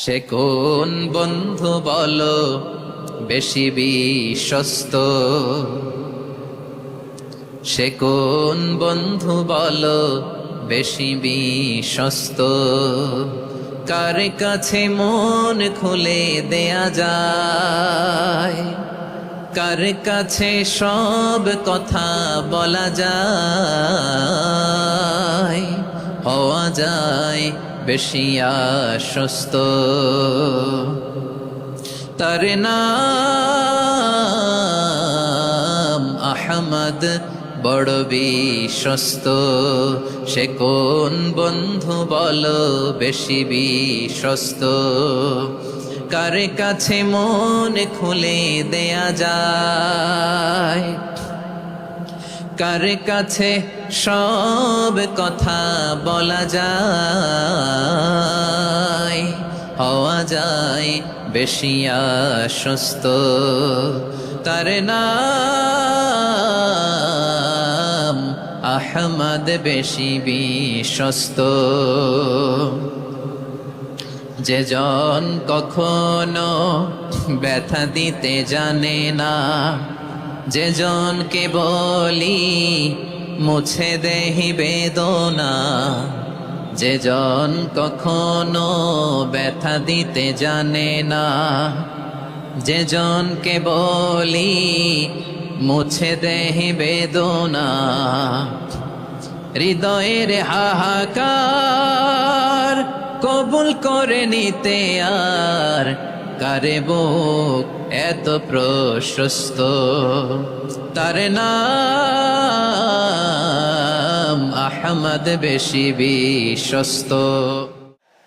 সে কোন বন্ধু বলো বেশি বিশ্বস্ত? সে কোন বন্ধু বলো বেশি বিশ্বস্ত? কার কাছে মন খুলে দেয়া যায়? কার কাছে সব কথা বলা যায়? হওয়া যায় বেশি আশ্বস্ত। তার নাম আহমদ, বড় বিশ্বস্ত। সে কোন বন্ধু বলো বেশি বিশ্বস্ত? কার কাছে মন খুলে দেয়া যায়? কার কাছে সব কথা বলা যায়? হওয়া যায় বেশি আশ্বস্ত। তার নাম আহমদ, বেশি বিশ্বস্ত। যে জন কখনো ব্যথা দিতে জানে না, যে জনকে বলি মুছে দেহি বেদনা, যে জন কখনো ব্যথা দিতে জানে না, যে জনকে বলি মুছে দেহি বেদনা, হৃদয়ের হাহাকার কবুল করে নিতে আর কারে বুক এত প্রশস্ত। তার নাম আহমদ, বেশি বিশ্বস্ত।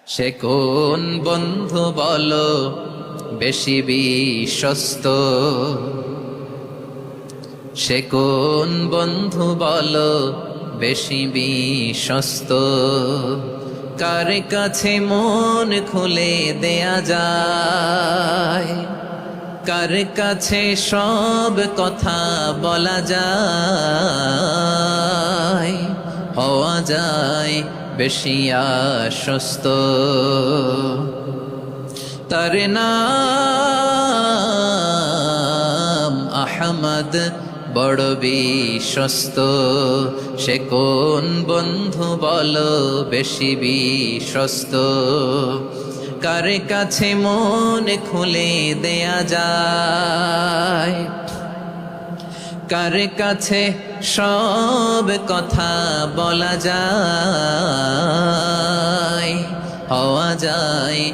সে কোন বন্ধু বলো বেশি বিশ্বস্ত? সে কোন বন্ধু বলো বেশি বিশ্বস্ত? কার কাছে মন খুলে দেয়া যায়? কার কাছে সব কথা বলা যায়? হওয়া যায় বেশি আশ্বস্ত। তার নাম আহমদ, বড় বিশ্বস্ত। সে কোন বন্ধু বলো বেশি বিশ্বস্ত? কার কাছে মন খুলে দেয়া যায়? কার কাছে সব কথা বলা যায়? হওয়া যায়